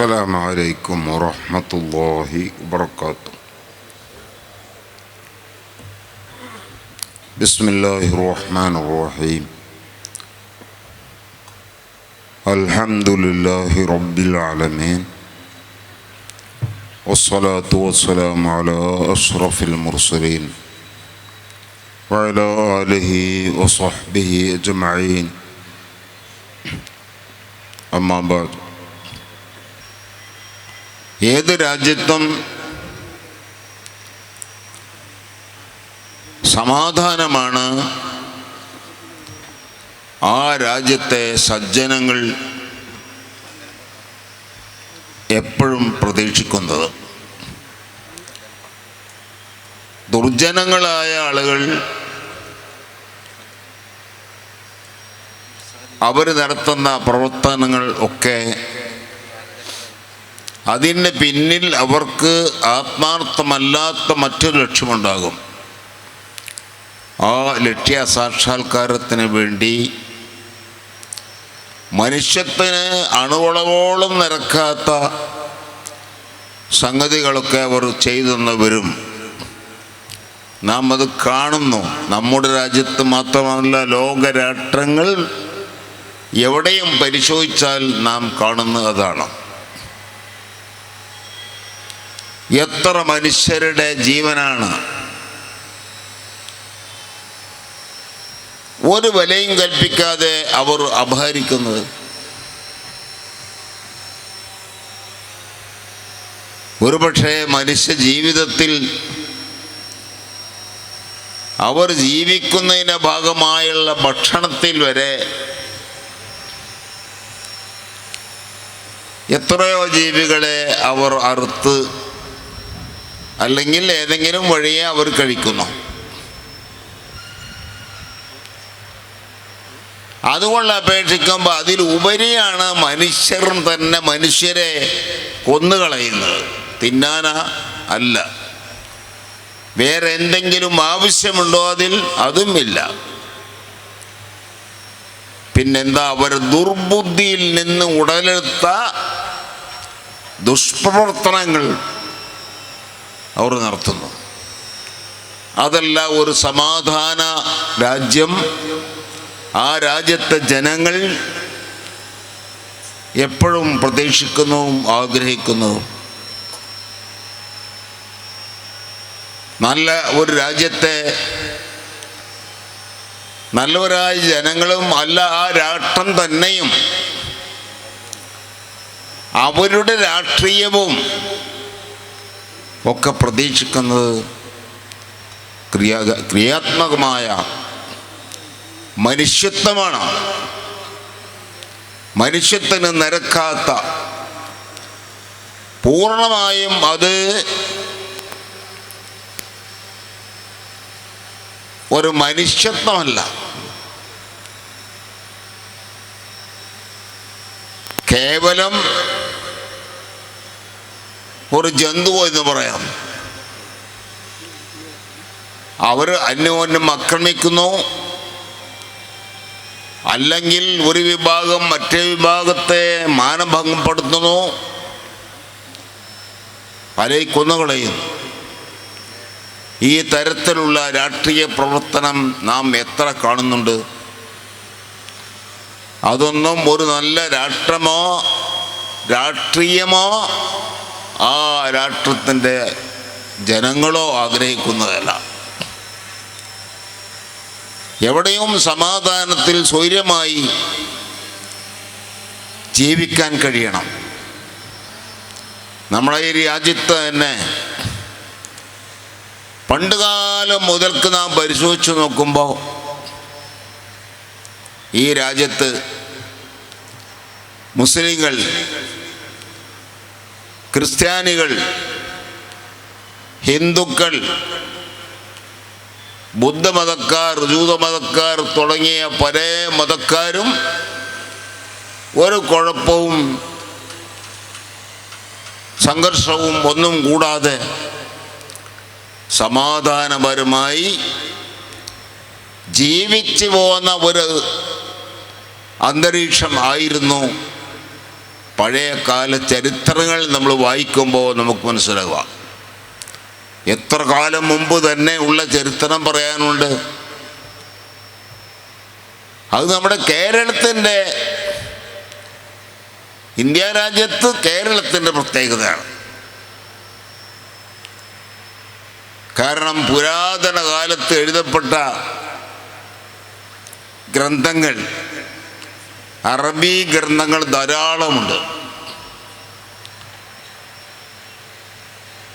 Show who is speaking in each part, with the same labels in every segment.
Speaker 1: السلام عليكم ورحمة الله وبركاته. بسم الله الرحمن الرحيم. الحمد لله رب العالمين، والصلاة والسلام على أشرف المرسلين وعلى آله وصحبه أجمعين. أما بعد. ഏത് രാജ്യത്തും സമാധാനമാണ് ആ രാജ്യത്തെ സജ്ജനങ്ങൾ എപ്പോഴും പ്രതീക്ഷിക്കുന്നത്. ദുർജനങ്ങളായ ആളുകൾ അവർ നടത്തുന്ന പ്രവർത്തനങ്ങൾ ഒക്കെ അതിന് പിന്നിൽ അവർക്ക് ആത്മാർത്ഥമല്ലാത്ത മറ്റൊരു ലക്ഷ്യമുണ്ടാകും. ആ ലക്ഷ്യ സാക്ഷാത്കാരത്തിന് വേണ്ടി മനുഷ്യത്തിന് അണുവളവോളം നിരക്കാത്ത സംഗതികളൊക്കെ അവർ ചെയ്തെന്ന് വരും. നാം അത് കാണുന്നു. നമ്മുടെ രാജ്യത്ത് മാത്രമല്ല, ലോകരാഷ്ട്രങ്ങൾ എവിടെയും പരിശോധിച്ചാൽ നാം കാണുന്നത് അതാണ്. എത്ര മനുഷ്യരുടെ ജീവനാണ് ഒരു വിലയും കൽപ്പിക്കാതെ അവർ അപഹരിക്കുന്നത്. ഒരുപക്ഷെ മനുഷ്യ ജീവിതത്തിൽ അവർ ജീവിക്കുന്നതിൻ്റെ ഭാഗമായുള്ള ഭക്ഷണത്തിൽ വരെ എത്രയോ ജീവികളെ അവർ അറുത്ത് അല്ലെങ്കിൽ ഏതെങ്കിലും വഴിയെ അവർ കഴിക്കുന്നു. അതുകൊണ്ട് അപേക്ഷിക്കുമ്പോൾ അതിലുപരിയാണ് മനുഷ്യർ തന്നെ മനുഷ്യരെ കൊന്നുകളയുന്നത്. തിന്നാന അല്ല, വേറെ എന്തെങ്കിലും ആവശ്യമുണ്ടോ അതിൽ? അതും ഇല്ല. പിന്നെന്താ? അവർ ദുർബുദ്ധിയിൽ നിന്ന് ഉടലെടുത്ത ദുഷ്പ്രവർത്തനങ്ങൾ അവർ നടത്തുന്നു. അതല്ല ഒരു സമാധാന രാജ്യം, ആ രാജ്യത്തെ ജനങ്ങൾ എപ്പോഴും പ്രതീക്ഷിക്കുന്നതും ആഗ്രഹിക്കുന്നതും. നല്ല ഒരു രാജ്യത്തെ നല്ലവരായ ജനങ്ങളും അല്ല, ആ രാഷ്ട്രം തന്നെയും അവരുടെ രാഷ്ട്രീയവും ഒക്കെ പ്രതീക്ഷിക്കുന്നത് ക്രിയാത്മകമായ മനുഷ്യത്വമാണ്. മനുഷ്യത്തിന് നിരക്കാത്ത, പൂർണ്ണമായും അത് ഒരു മനുഷ്യത്വമല്ല, കേവലം ഒരു ജന്തു എന്ന് പറയാം. അവർ അന്യോന്യം ആക്രമിക്കുന്നു, അല്ലെങ്കിൽ ഒരു വിഭാഗം മറ്റേ വിഭാഗത്തെ മാനഭംഗപ്പെടുത്തുന്നു, പലരെ കൊന്നുകളയുന്നു. ഈ തരത്തിലുള്ള രാഷ്ട്രീയ പ്രവർത്തനം നാം എത്ര കാണുന്നുണ്ട്? അതൊന്നും ഒരു നല്ല രാഷ്ട്രമോ രാഷ്ട്രീയമോ ആ രാഷ്ട്രത്തിൻ്റെ ജനങ്ങളോ ആഗ്രഹിക്കുന്നതല്ല. എവിടെയും സമാധാനത്തിൽ സ്വൈര്യമായി ജീവിക്കാൻ കഴിയണം. നമ്മളെ ഈ രാജ്യത്ത് തന്നെ പണ്ടുകാലം മുതൽക്ക് നാം പരിശോധിച്ച് നോക്കുമ്പോൾ ഈ രാജ്യത്ത് മുസ്ലിങ്ങൾ, ക്രിസ്ത്യാനികൾ, ഹിന്ദുക്കൾ, ബുദ്ധമതക്കാർ, ജൂതമതക്കാർ തുടങ്ങിയ പല മതക്കാരും ഒരു കുഴപ്പവും സംഘർഷവും ഒന്നും കൂടാതെ സമാധാനപരമായി ജീവിച്ചു പോകുന്ന ഒരു അന്തരീക്ഷം ആയിരുന്നു പഴയകാല ചരിത്രങ്ങൾ നമ്മൾ വായിക്കുമ്പോൾ നമുക്ക് മനസ്സിലാവുക. എത്ര കാലം മുമ്പ് തന്നെ ഉള്ള ചരിത്രം പറയാനുണ്ട്. അത് നമ്മുടെ കേരളത്തിൻ്റെ, ഇന്ത്യ രാജ്യത്ത് കേരളത്തിൻ്റെ പ്രത്യേകതയാണ്. കാരണം പുരാതന കാലത്ത് എഴുതപ്പെട്ട ഗ്രന്ഥങ്ങൾ, അറബി ഗ്രന്ഥങ്ങൾ ധാരാളമുണ്ട്.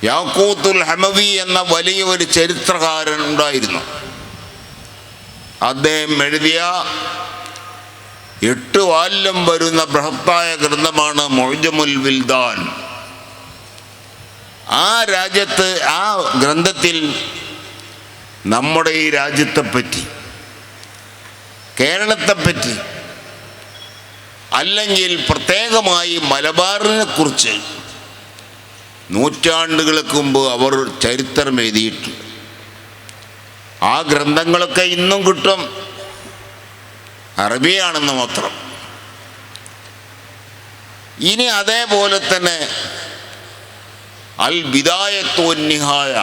Speaker 1: യാക്കൂത്തുൽ ഹമവി എന്ന വലിയ ഒരു ചരിത്രകാരൻ ഉണ്ടായിരുന്നു. അദ്ദേഹം എഴുതിയ 8 വാല്യം വരുന്ന ബൃഹത്തായ ഗ്രന്ഥമാണ് മുഅ്ജമുൽ വിൽദാൻ. ആ രാജ്യത്ത്, ആ ഗ്രന്ഥത്തിൽ നമ്മുടെ ഈ രാജ്യത്തെപ്പറ്റി, കേരളത്തെപ്പറ്റി, അല്ലെങ്കിൽ പ്രത്യേകമായി മലബാറിനെ കുറിച്ച് നൂറ്റാണ്ടുകൾക്ക് മുമ്പ് അവർ ചരിത്രം എഴുതിയിട്ടുണ്ട്. ആ ഗ്രന്ഥങ്ങളൊക്കെ ഇന്നും കിട്ടും, അറബിയാണെന്ന് മാത്രം. ഇനി അതേപോലെ തന്നെ അൽ ബിദായത്തു വന്നിഹായ,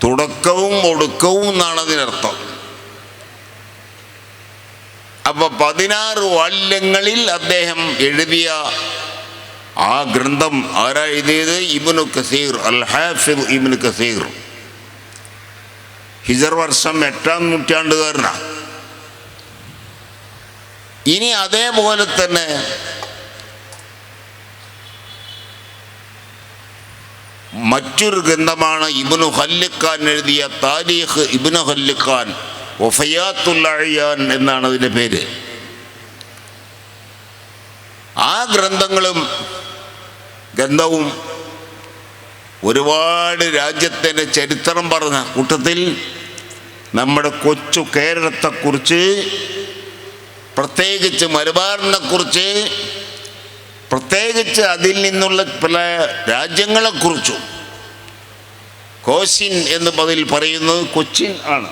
Speaker 1: തുടക്കവും ഒടുക്കവും എന്നാണ് അതിനർത്ഥം. അപ്പോൾ 16 വാല്യങ്ങളിൽ അദ്ദേഹം എഴുതിയ ആ ഗ്രന്ഥം ആരാ എഴുതിയത്? ഇബ്നു കസീർ, അൽ ഹാഫിദ് ഇബ്നു കസീർ. ഹിജർ വർഷം 8-ാം നൂറ്റാണ്ടുകാരനാണ്. ഇനി അതേപോലെ തന്നെ മറ്റൊരു ഗ്രന്ഥമാണ് ഇബ്നു ഖല്ലിഖാൻ എഴുതിയ താരീഖ് ഇബ്നു ഖല്ലിഖാൻ, വഫയാത്തുൽ അയ്യാൻ എന്നാണ് അതിൻ്റെ പേര്. ആ ഗ്രന്ഥവും ഒരുപാട് രാജ്യത്തിൻ്റെ ചരിത്രം പറഞ്ഞ കൂട്ടത്തിൽ നമ്മുടെ കൊച്ചു കേരളത്തെക്കുറിച്ച്, പ്രത്യേകിച്ച് മലബാറിനെക്കുറിച്ച്, പ്രത്യേകിച്ച് അതിൽ നിന്നുള്ള പല രാജ്യങ്ങളെക്കുറിച്ചും, കോച്ചിൻ എന്ന് അതിൽ പറയുന്നത് കൊച്ചിൻ ആണ്.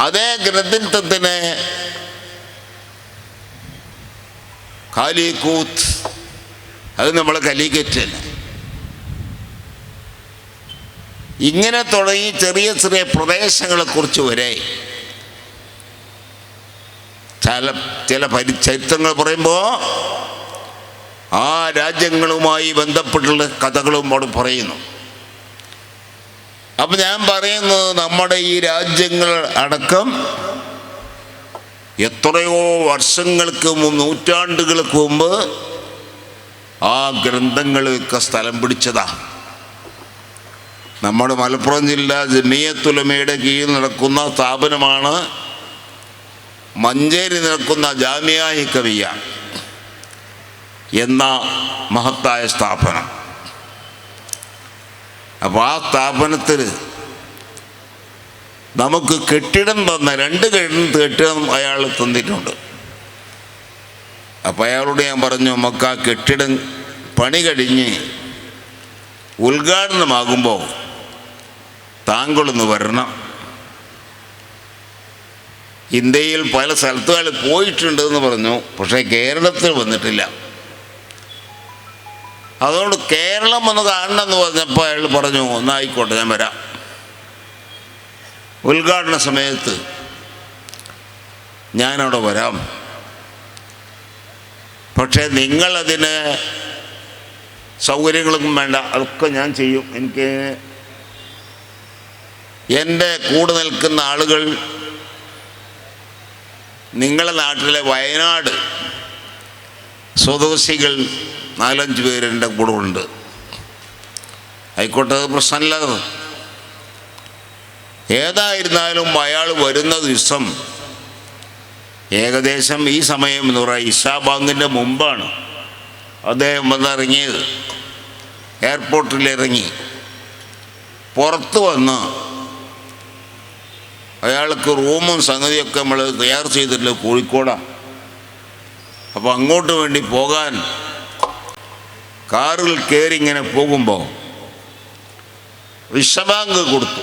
Speaker 1: അതേ ഗ്രന്ഥത്തിന് കാലിക്കൂത്ത്, അത് നമ്മളെ കലിക്കറ്റ്. ഇങ്ങനെ തുടങ്ങി ചെറിയ ചെറിയ പ്രദേശങ്ങളെക്കുറിച്ച് വരെ ചില ചരിത്രങ്ങൾ പറയുമ്പോൾ ആ രാജ്യങ്ങളുമായി ബന്ധപ്പെട്ടുള്ള കഥകളും അവിടെ പറയുന്നു. അപ്പം ഞാൻ പറയുന്നത്, നമ്മുടെ ഈ രാജ്യങ്ങൾ അടക്കം എത്രയോ വർഷങ്ങൾക്ക് മുമ്പ്, നൂറ്റാണ്ടുകൾക്ക് മുമ്പ് ആ ഗ്രന്ഥങ്ങളൊക്കെ സ്ഥലം പിടിച്ചതാ. നമ്മുടെ മലപ്പുറം ജില്ല ജമിയത്തുലമയുടെ കീഴിൽ നടക്കുന്ന സ്ഥാപനമാണ് മഞ്ചേരി നടക്കുന്ന ജാമിഅ ഹിക്കവിയ്യ എന്ന മഹത്തായ സ്ഥാപനം. അപ്പോൾ ആ സ്ഥാപനത്തിൽ നമുക്ക് കെട്ടിടം തന്ന 2 കെട്ടിടം അയാൾ തന്നിട്ടുണ്ട്. അപ്പോൾ അയാളോട് ഞാൻ പറഞ്ഞു, നമുക്ക് ആ കെട്ടിടം പണി കഴിഞ്ഞ് ഉദ്ഘാടനമാകുമ്പോൾ താങ്കളൊന്ന് വരണം. ഇന്ത്യയിൽ പല സ്ഥലത്തുകൾ പോയിട്ടുണ്ടെന്ന് പറഞ്ഞു, പക്ഷേ കേരളത്തിൽ വന്നിട്ടില്ല. അതുകൊണ്ട് കേരളം ഒന്ന് കാണണമെന്ന് പറഞ്ഞപ്പോൾ അയാൾ പറഞ്ഞു, ഒന്നായിക്കോട്ടെ, ഞാൻ വരാം. ഉദ്ഘാടന സമയത്ത് ഞാനവിടെ വരാം, പക്ഷേ നിങ്ങളതിന് സൗകര്യങ്ങളൊന്നും വേണ്ട, അതൊക്കെ ഞാൻ ചെയ്യും. എനിക്ക് എൻ്റെ കൂടെ നിൽക്കുന്ന ആളുകൾ നിങ്ങളുടെ നാട്ടിലെ വയനാട് സ്വദേശികൾ 4-5 പേര് എൻ്റെ കൂടെ ഉണ്ട്. ആയിക്കോട്ടെ, അത് പ്രശ്നമില്ലാതെ. ഏതായിരുന്നാലും അയാൾ വരുന്ന ദിവസം ഏകദേശം ഈ സമയം എന്ന് പറയുക ഇശാ ബാങ്കിൻ്റെ മുമ്പാണ് അദ്ദേഹം വന്നിറങ്ങിയത്. എയർപോർട്ടിലിറങ്ങി പുറത്ത് വന്ന് അയാൾക്ക് റൂമും സംഗതിയൊക്കെ നമ്മൾ തയ്യാർ ചെയ്തിട്ടില്ല, കോഴിക്കോടാണ്. അപ്പോൾ അങ്ങോട്ട് വേണ്ടി പോകാൻ കാറിൽ കയറി ഇങ്ങനെ പോകുമ്പോൾ വിശ്വബാങ്ക് കൊടുത്തു.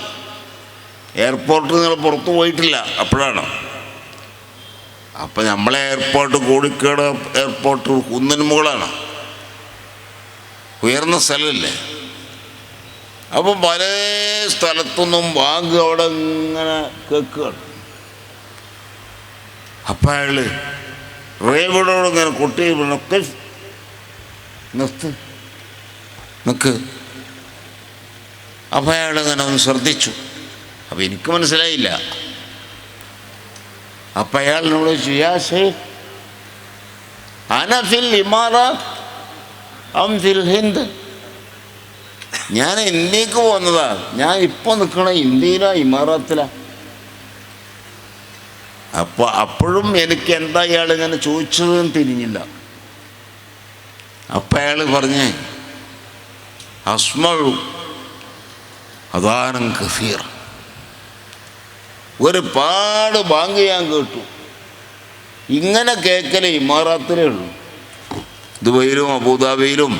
Speaker 1: എയർപോർട്ടിൽ നിങ്ങൾ പുറത്തു പോയിട്ടില്ല, അപ്പോഴാണ്. അപ്പം നമ്മളെ എയർപോർട്ട് കോഴിക്കോട് എയർപോർട്ട് കുന്നിന് മുകളാണ്, ഉയർന്ന സ്ഥലമല്ലേ. അപ്പം പല സ്ഥലത്തുനിന്നും ബാങ്ക് അവിടെ ഇങ്ങനെ കേൾക്കുകയാണ്. അപ്പം അയാൾ ഡ്രൈവറോട് ഇങ്ങനെ കൊട്ടി ഒക്കെ നിക്ക്. അപ്പം അയാളിങ്ങനെ ഒന്ന് ശ്രദ്ധിച്ചു. അപ്പം എനിക്ക് മനസ്സിലായില്ല. അപ്പം അയാൾ എന്നോട് ചോദിച്ചു, യാ ഷെയ്ഖ് അന ഫിൽ ഇമാറാത്ത് അം ഫിൽ ഹിന്ദ്? ഞാൻ ഇന്ത്യക്ക് പോകുന്നതാ, ഞാൻ ഇപ്പോൾ നിൽക്കണ ഇന്ത്യയിലാ ഇമാറാത്തിലാ? അപ്പോഴും എനിക്ക് എന്താ ഇയാൾ ഇങ്ങനെ ചോദിച്ചതെന്ന് തിരിഞ്ഞില്ല. അപ്പം അയാൾ പറഞ്ഞേ, അസ്മഉ അദാനൻ കസീറ, ഒരുപാട് ബാങ്ക് ഞാൻ കേട്ടു. ഇങ്ങനെ കേൾക്കലേ ഇമാറാത്തിലേ ഉള്ളൂ. ദുബൈയിലും അബുദാബിയിലും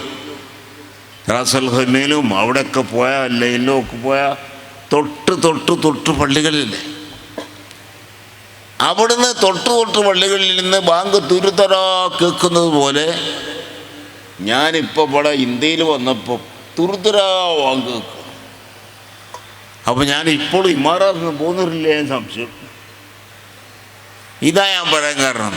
Speaker 1: റാസൽ ഖൈമയിലും അവിടെയൊക്കെ പോയാൽ ലൈനിലും ഒക്കെ പോയാൽ തൊട്ട് പള്ളികളില്ലേ, അവിടുന്ന് തൊട്ട് പള്ളികളിൽ നിന്ന് ബാങ്ക് തുരുതരാ കേൾക്കുന്നത് പോലെ ഞാനിപ്പോൾ ഇവിടെ ഇന്ത്യയിൽ വന്നപ്പോൾ തുരുതരാ ബാങ്ക് കേൾക്കും. അപ്പോൾ ഞാൻ ഇപ്പോൾ ഇമാറാത്ത് നിന്ന് പോകുന്നില്ലേ എന്ന് സംശയം. ഇതാ ഞാൻ പറയാൻ കാരണം.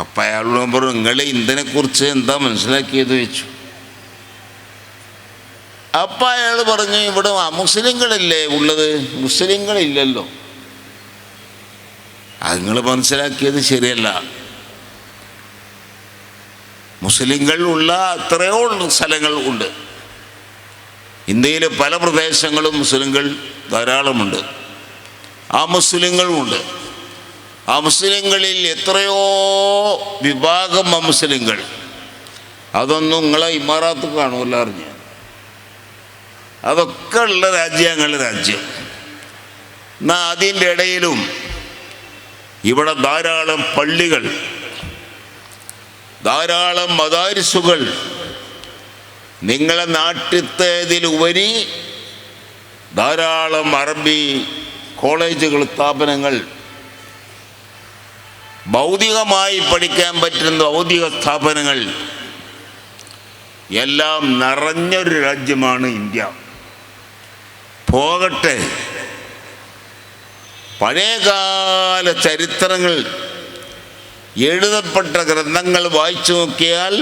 Speaker 1: അപ്പം അയാളോട് പറഞ്ഞു, നിങ്ങൾ ഇതിനെക്കുറിച്ച് എന്താ മനസ്സിലാക്കിയത് ചോദിച്ചു. അപ്പം അയാൾ പറഞ്ഞു, ഇവിടെ മുസ്ലിങ്ങളില്ലേ ഉള്ളത്, മുസ്ലിങ്ങളില്ലല്ലോ. അത് നിങ്ങൾ മനസ്സിലാക്കിയത് ശരിയല്ല. മുസ്ലിങ്ങൾ ഉള്ള എത്രയോ സ്ഥലങ്ങൾ ഉണ്ട്. ഇന്ത്യയിലെ പല പ്രദേശങ്ങളും മുസ്ലിങ്ങൾ ധാരാളമുണ്ട്. ആ മുസ്ലിങ്ങളുമുണ്ട്. ആ മുസ്ലിങ്ങളിൽ എത്രയോ വിഭാഗം മുസ്ലിങ്ങൾ. അതൊന്നും നിങ്ങളെ ഇമാറാത്ത് കാണുമല്ലോ അറിഞ്ഞ്. അതൊക്കെ ഉള്ള രാജ്യങ്ങളുടെ രാജ്യം. എന്നാൽ അതിൻ്റെ ഇടയിലും ഇവിടെ ധാരാളം പള്ളികൾ, ധാരാളം മദാരിസുകൾ, നിങ്ങളെ നാട്ടിലത്തേതിലുപരി ധാരാളം അറബി കോളേജുകൾ, സ്ഥാപനങ്ങൾ, ഭൗതികമായി പഠിക്കാൻ പറ്റുന്ന ഭൗതിക സ്ഥാപനങ്ങൾ എല്ലാം നിറഞ്ഞൊരു രാജ്യമാണ് ഇന്ത്യ. പോകട്ടെ, പഴയകാല ചരിത്രങ്ങൾ, എഴുതപ്പെട്ട ഗ്രന്ഥങ്ങൾ വായിച്ചു നോക്കിയാൽ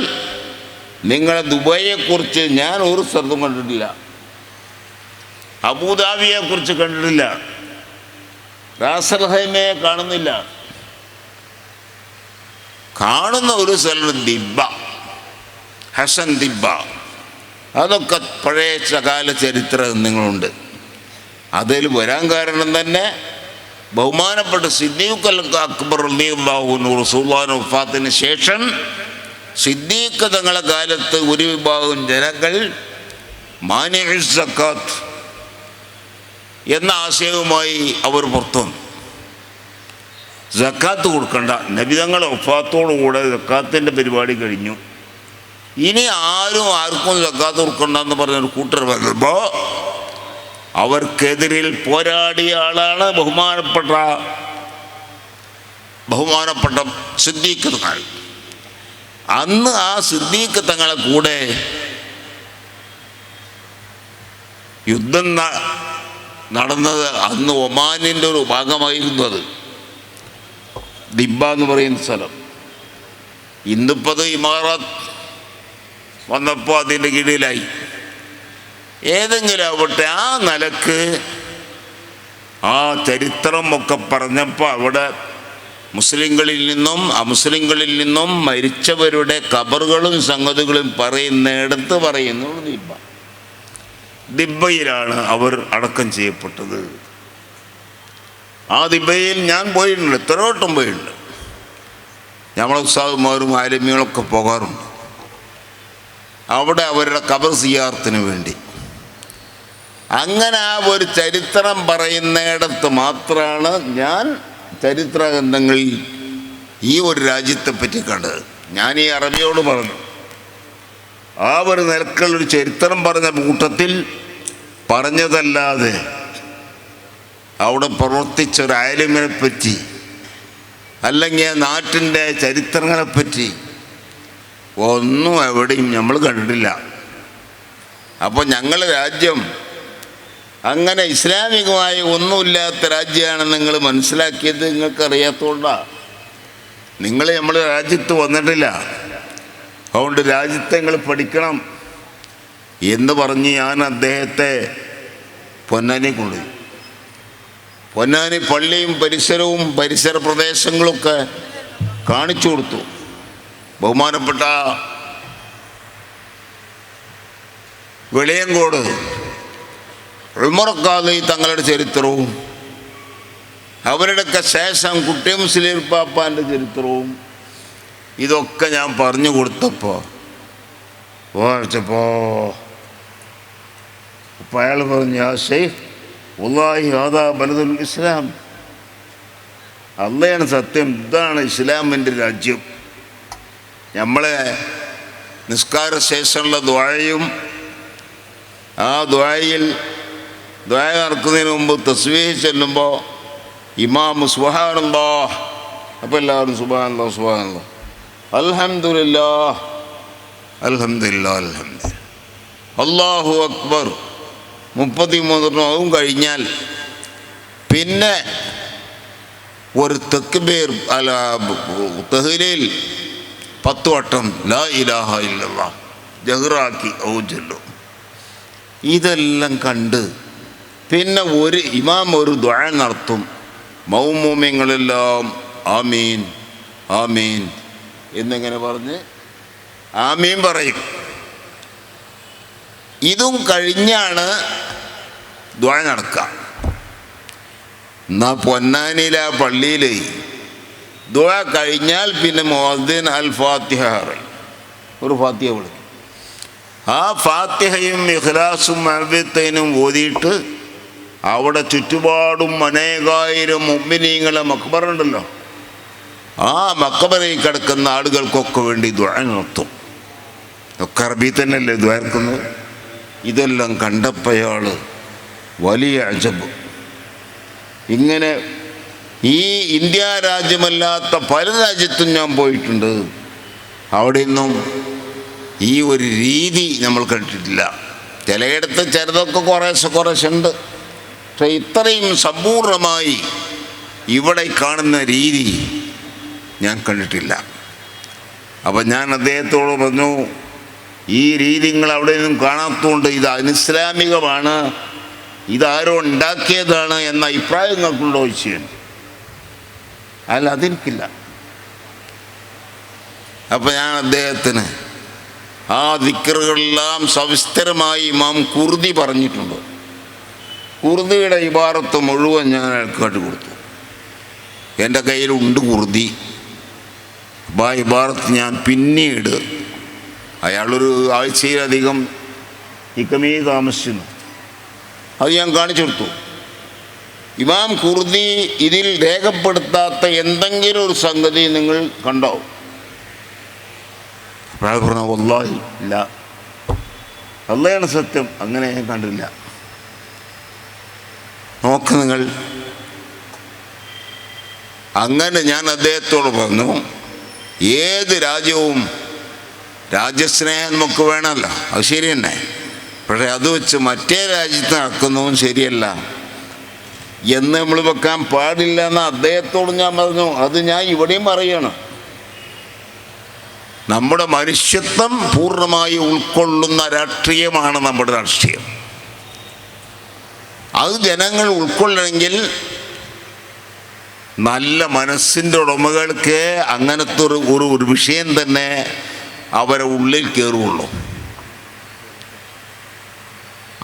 Speaker 1: നിങ്ങളെ ദുബൈയെക്കുറിച്ച് ഞാൻ ഒരു സ്ഥലത്തും കണ്ടിട്ടില്ല, അബുദാബിയെക്കുറിച്ച് കണ്ടിട്ടില്ല, റാസൽ ഖൈമയെ കാണുന്നില്ല. കാണുന്ന ഒരു സ്ഥലം ദിബ്ബ, ഹസൻ ദിബ്ബ, അതൊക്കെ പഴയ കാല ചരിത്ര ഗ്രന്ഥങ്ങളുണ്ട്. അതിൽ വരാൻ കാരണം തന്നെ ബഹുമാനപ്പെട്ട സിദ്ദീഖ് അക്ബർ റളിയല്ലാഹു അൻഹു റസൂലുള്ളാഹിന്റെ വഫാത്തിന് ശേഷം സിദ്ദീഖ് തങ്ങളുടെ കാലത്ത് ഒരു വിഭാഗം ജനങ്ങൾ മാനിഉ സക്കാത്ത് എന്ന ആശയവുമായി അവർ പുറത്തു വന്നു. സക്കാത്ത് കൊടുക്കണ്ട, നബി തങ്ങളുടെ വഫാത്തോടുകൂടെ സക്കാത്തിൻ്റെ പരിപാടി കഴിഞ്ഞു, ഇനി ആർക്കും സക്കാത്ത് കൊടുക്കണ്ടെന്ന് പറഞ്ഞൊരു കൂട്ടർ വരുമ്പോൾ അവർക്കെതിരിൽ പോരാടിയ ആളാണ് ബഹുമാനപ്പെട്ട സിദ്ദീഖ് തങ്ങൾ. അന്ന് ആ സിദ്ദീഖ് തങ്ങളെ കൂടെ യുദ്ധം നടന്നത് അന്ന് ഒമാനിൻ്റെ ഒരു ഭാഗമായിരുന്നു. അത് ദിബ്ബ എന്ന് പറയുന്ന സ്ഥലം. ഇന്നിപ്പോൾ അത് ഇമാറാത്ത് വന്നപ്പോൾ അതിൻ്റെ കീഴിലായി. ഏതെങ്കിലും ആവട്ടെ, ആ നിലക്ക് ആ ചരിത്രമൊക്കെ പറഞ്ഞപ്പോൾ അവിടെ മുസ്ലിങ്ങളിൽ നിന്നും അമുസ്ലിങ്ങളിൽ നിന്നും മരിച്ചവരുടെ ഖബറുകളും സംഗതികളും പറയുന്നിടത്ത് പറയുന്നു ദിബ്ബ. ദിബ്ബയിലാണ് അവർ അടക്കം ചെയ്യപ്പെട്ടത്. ആ ദിബ്ബയിൽ ഞാൻ പോയിട്ടുണ്ട്, എത്രയോട്ടം പോയിട്ടുണ്ട്. നമ്മളെ ഉസ്താദുമാരും ആലിമ്യങ്ങളൊക്കെ പോകാറുണ്ട് അവിടെ അവരുടെ ഖബർ സിയാറത്തിന് വേണ്ടി. അങ്ങനെ ആ ഒരു ചരിത്രം പറയുന്നിടത്ത് മാത്രമാണ് ഞാൻ ചരിത്ര ഗ്രന്ഥങ്ങളിൽ ഈ ഒരു രാജ്യത്തെപ്പറ്റി കണ്ടത്. ഞാൻ ഈ അറബിയോട് പറഞ്ഞു, ആ ഒരു നിലക്കുള്ളൊരു ചരിത്രം പറഞ്ഞ കൂട്ടത്തിൽ പറഞ്ഞതല്ലാതെ അവിടെ പ്രവർത്തിച്ചൊരു ആലിമിനെ പറ്റി അല്ലെങ്കിൽ ആ നാട്ടിൻ്റെ ചരിത്രങ്ങളെപ്പറ്റി ഒന്നും എവിടെയും നമ്മൾ കണ്ടിട്ടില്ല. അപ്പോൾ ഞങ്ങളുടെ രാജ്യം അങ്ങനെ ഇസ്ലാമികമായി ഒന്നുമില്ലാത്ത രാജ്യമാണെന്ന് നിങ്ങൾ മനസ്സിലാക്കിയത് നിങ്ങൾക്കറിയാത്തതുകൊണ്ടാണ്. നിങ്ങൾ നമ്മുടെ രാജ്യത്ത് വന്നിട്ടില്ല, അതുകൊണ്ട് രാജ്യത്തെ നിങ്ങൾ പഠിക്കണം എന്ന് പറഞ്ഞ് ഞാൻ അദ്ദേഹത്തെ പൊന്നാനി കൊണ്ടുപോയി. പൊന്നാനി പള്ളിയും പരിസരവും പരിസര പ്രദേശങ്ങളൊക്കെ കാണിച്ചു കൊടുത്തു. ബഹുമാനപ്പെട്ട വെളിയങ്കോട് ഉമർ ഖാദി തങ്ങളുടെ ചരിത്രവും അവരുടെയൊക്കെ ശേഷം കുട്ടി മുസ്ലിം പാപ്പാൻ്റെ ചരിത്രവും ഇതൊക്കെ ഞാൻ പറഞ്ഞു കൊടുത്തപ്പോൾ അപ്പോൾ അയാൾ പറഞ്ഞു, ആ ഷെയ്ഖ് വല്ലാഹി ഹാദാ ബലദുൽ ഇസ്ലാം, അള്ളയാണ് സത്യം, ഇതാണ് ഇസ്ലാമിൻ്റെ രാജ്യം. നമ്മളെ നിസ്കാര ശേഷമുള്ള ദുആയും ആ ദുആയിൽ ദുആ നടക്കുന്നതിന് മുമ്പ് തസ്ബീഹ് ചൊല്ലുമ്പോൾ ഇമാം സുബ്ഹാനല്ലാഹ്, അപ്പോൾ എല്ലാവരും സുബ്ഹാനല്ലാഹ് സുബ്ഹാനല്ലാഹ് അൽഹംദുലില്ലാഹ് അൽഹംദുലില്ലാഹ് അൽഹംദുലില്ലാഹ് അല്ലാഹു അക്ബർ 33 കഴിഞ്ഞാൽ പിന്നെ ഒരു തക്ബീർ അല്ല തഹ്ലീൽ 10 വട്ടം ലാ ഇലാഹ ഇല്ലല്ലാഹ് ജഹ്റാക്കി ഔജല്ലു. ഇതെല്ലാം കണ്ട് പിന്നെ ഒരു ഇമാം ഒരു ദുആ നടത്തും. മൗമൂമിങ്ങളെല്ലാം ആമീൻ ആമീൻ എന്നിങ്ങനെ പറഞ്ഞ് ആമീൻ പറയും. ഇതും കഴിഞ്ഞാണ് ദുആ നടക്കുക. എന്നാൽ പൊന്നാനിയിലെ ആ പള്ളിയിൽ ദുആ കഴിഞ്ഞാൽ പിന്നെ മുഅദ്ദിൻ അൽ ഫാത്തിഹ പറയും, ഒരു ഫാത്തിഹ വിളിക്കും. ആ ഫാത്തിഹയും ഇഖ്ലാസും മഅ്വിദത്തൈനും ഓതിയിട്ട് അവിടെ ചുറ്റുപാടും അനേകായിരം മുഅ്മിനീങ്ങളെ മഖ്ബറ ഉണ്ടല്ലോ, ആ മഖ്ബറയിൽ കിടക്കുന്ന ആളുകൾക്കൊക്കെ വേണ്ടി ദുആ നടത്തും. ഒക്കെ അറബി തന്നെയല്ലേ ദ്വാർക്കുന്നത്. ഇതെല്ലാം കണ്ടപ്പോൾ അയാൾ വലിയ അജബ്. ഇങ്ങനെ ഈ ഇന്ത്യ രാജ്യമല്ലാത്ത പല രാജ്യത്തും ഞാൻ പോയിട്ടുണ്ട്, അവിടെയൊന്നും ഈ ഒരു രീതി നമ്മൾ കണ്ടിട്ടില്ല. ചിലയിടത്ത് ചിലതൊക്കെ കുറേശ്ശെ ഉണ്ട്, പക്ഷെ ഇത്രയും സമ്പൂർണമായി ഇവിടെ കാണുന്ന രീതി ഞാൻ കണ്ടിട്ടില്ല. അപ്പം ഞാൻ അദ്ദേഹത്തോട് പറഞ്ഞു, ഈ രീതി നിങ്ങൾ അവിടെ നിന്നും കാണാത്തതുകൊണ്ട് ഇത് അനിസ്ലാമികമാണ്, ഇതാരോ ഉണ്ടാക്കിയതാണ് എന്ന അഭിപ്രായം നിങ്ങൾക്കുണ്ടോ ചോദിച്ചു. അല്ല, അതെനിക്കില്ല. അപ്പം ഞാൻ അദ്ദേഹത്തിന് ആ ദിക്റുകളെല്ലാം സവിസ്തരമായി ഇമാം ഖുർദി പറഞ്ഞിട്ടുണ്ട്. ഖുർദിയുടെ ഇബാറത്ത് മുഴുവൻ ഞാൻ അയാൾക്ക് കാട്ടിക്കൊടുത്തു. എൻ്റെ കയ്യിലുണ്ട് ഖുർദി. അപ്പോൾ ആ ഇബാറത്ത് ഞാൻ പിന്നീട്, അയാളൊരു ആഴ്ചയിലധികം ഇക്കമീ താമസിച്ചിരുന്നു, അത് ഞാൻ കാണിച്ചു കൊടുത്തു. ഇമാം ഖുർദി ഇതിൽ രേഖപ്പെടുത്താത്ത എന്തെങ്കിലും ഒരു സംഗതി നിങ്ങൾ കണ്ടോ? പറഞ്ഞു, വല്ലാഹി ഇല്ല, അള്ളയാണ് സത്യം, അങ്ങനെ ഞാൻ കണ്ടില്ല. നോക്ക് നിങ്ങൾ. അങ്ങനെ ഞാൻ അദ്ദേഹത്തോട് പറഞ്ഞു, ഏത് രാജ്യവും രാജ്യസ്നേഹം നമുക്ക് വേണമല്ലോ, അത് ശരി തന്നെ. പക്ഷേ അത് വെച്ച് മറ്റേ രാജ്യത്ത് നടക്കുന്നതും ശരിയല്ല എന്ന് നമ്മൾ വെക്കാൻ പാടില്ല എന്ന് അദ്ദേഹത്തോട് ഞാൻ പറഞ്ഞു. അത് ഞാൻ ഇവിടെയും പറയണം. നമ്മുടെ മനുഷ്യത്വം പൂർണ്ണമായി ഉൾക്കൊള്ളുന്ന രാഷ്ട്രീയമാണ് നമ്മുടെ രാഷ്ട്രീയം. അത് ജനങ്ങൾ ഉൾക്കൊള്ളണമെങ്കിൽ നല്ല മനസ്സിൻ്റെ ഉടമകൾക്ക് അങ്ങനത്തെ ഒരു വിഷയം തന്നെ അവരെ ഉള്ളിൽ കയറുള്ളൂ.